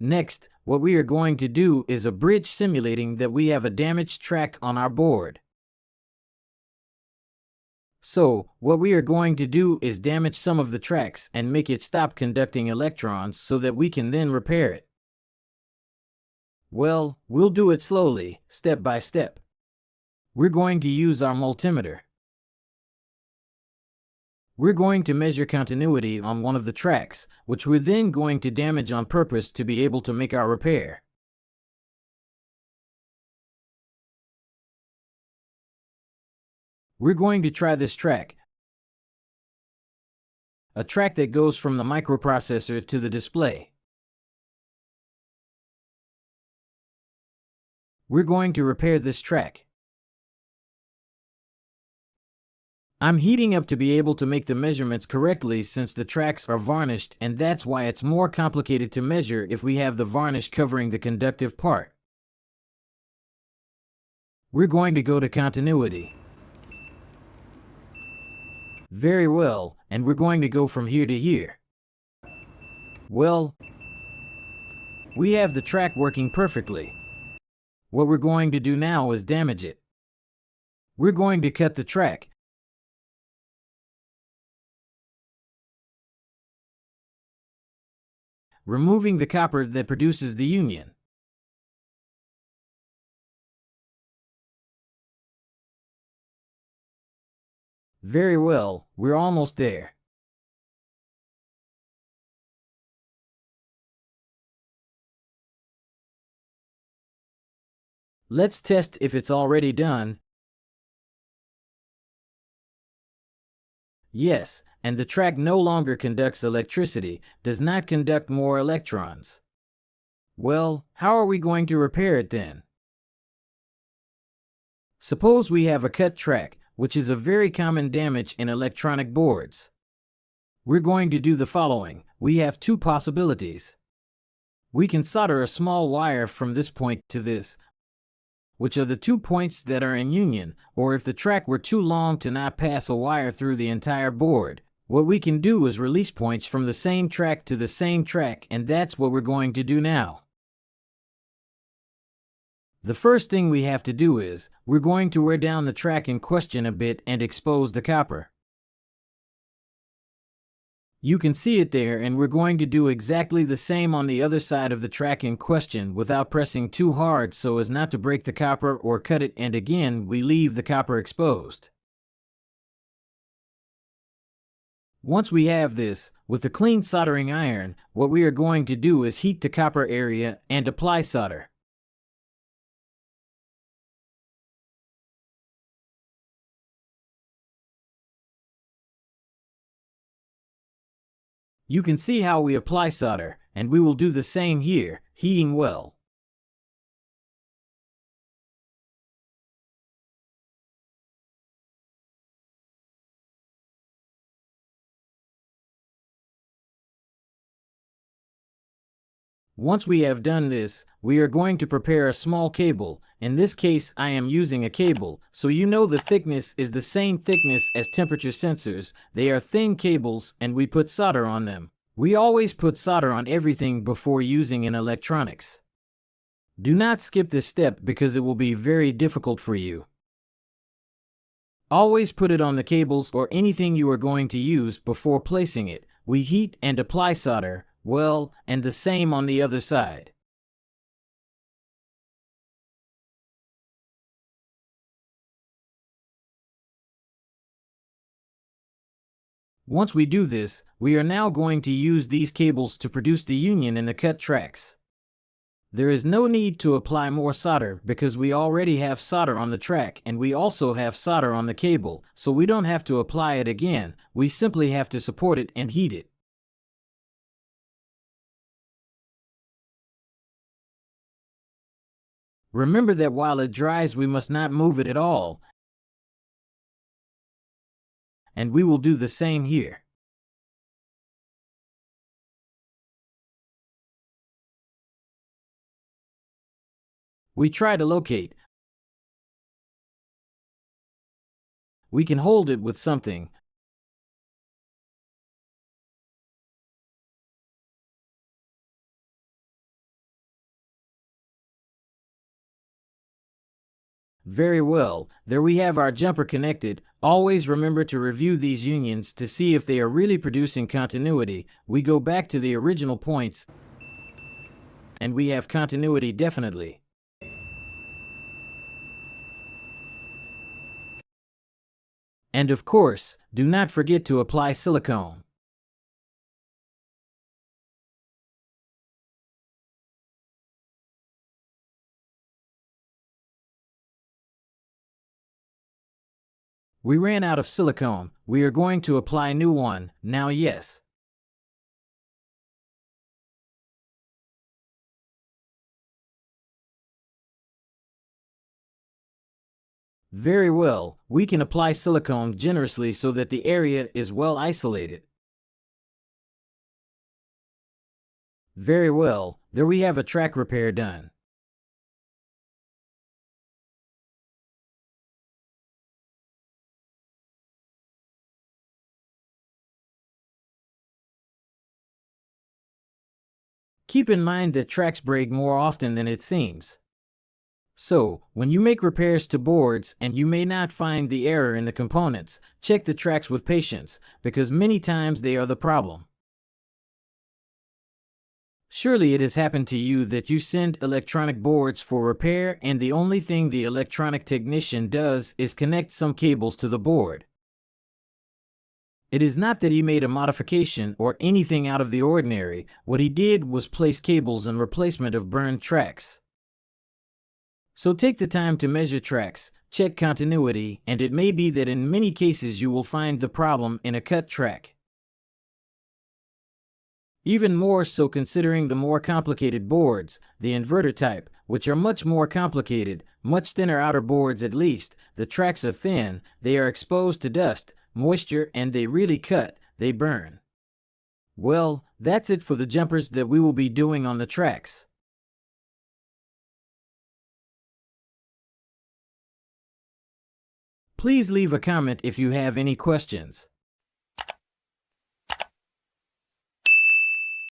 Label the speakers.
Speaker 1: Next, what we are going to do is a bridge simulating that we have a damaged track on our board. So, what we are going to do is damage some of the tracks and make it stop conducting electrons so that we can then repair it. Well, we'll do it slowly, step by step. We're going to use our multimeter. We're going to measure continuity on one of the tracks, which we're then going to damage on purpose to be able to make our repair. We're going to try this track, a track that goes from the microprocessor to the display. We're going to repair this track. I'm heating up to be able to make the measurements correctly since the tracks are varnished, and that's why it's more complicated to measure if we have the varnish covering the conductive part. We're going to go to continuity. Very well, and we're going to go from here to here. Well, we have the track working perfectly. What we're going to do now is damage it. We're going to cut the track, removing the copper that produces the union. Very well, we're almost there. Let's test if it's already done. Yes, and the track no longer conducts electricity, does not conduct more electrons. Well, how are we going to repair it then? Suppose we have a cut track, which is a very common damage in electronic boards. We're going to do the following. We have two possibilities. We can solder a small wire from this point to this, which are the 2 points that are in union, or if the track were too long to not pass a wire through the entire board, what we can do is release points from the same track to the same track, and that's what we're going to do now. The first thing we have to do is, we're going to wear down the track in question a bit and expose the copper. You can see it there, and we're going to do exactly the same on the other side of the track in question without pressing too hard so as not to break the copper or cut it, and again we leave the copper exposed. Once we have this, with a clean soldering iron, what we are going to do is heat the copper area and apply solder. You can see how we apply solder, and we will do the same here, heating well. Once we have done this, we are going to prepare a small cable. In this case, I am using a cable, so you know the thickness is the same thickness as temperature sensors. They are thin cables, and we put solder on them. We always put solder on everything before using in electronics. Do not skip this step because it will be very difficult for you. Always put it on the cables or anything you are going to use before placing it. We heat and apply solder. Well, and the same on the other side. Once we do this, we are now going to use these cables to produce the union in the cut tracks. There is no need to apply more solder because we already have solder on the track and we also have solder on the cable, so we don't have to apply it again. We simply have to support it and heat it. Remember that while it dries, we must not move it at all. And we will do the same here. We try to locate. We can hold it with something. Very well, there we have our jumper connected. Always remember to review these unions to see if they are really producing continuity. We go back to the original points, and we have continuity definitely. And of course, do not forget to apply silicone. We ran out of silicone. We are going to apply new one. Now yes. Very well, we can apply silicone generously so that the area is well isolated. Very well, there we have a track repair done. Keep in mind that tracks break more often than it seems. So, when you make repairs to boards and you may not find the error in the components, check the tracks with patience, because many times they are the problem. Surely it has happened to you that you send electronic boards for repair and the only thing the electronic technician does is connect some cables to the board. It is not that he made a modification or anything out of the ordinary. What he did was place cables in replacement of burned tracks. So take the time to measure tracks, check continuity, and it may be that in many cases you will find the problem in a cut track. Even more so considering the more complicated boards, the inverter type, which are much more complicated, much thinner outer boards at least, the tracks are thin, they are exposed to dust, moisture, and they really cut, they burn. Well, that's it for the jumpers that we will be doing on the tracks. Please leave a comment if you have any questions.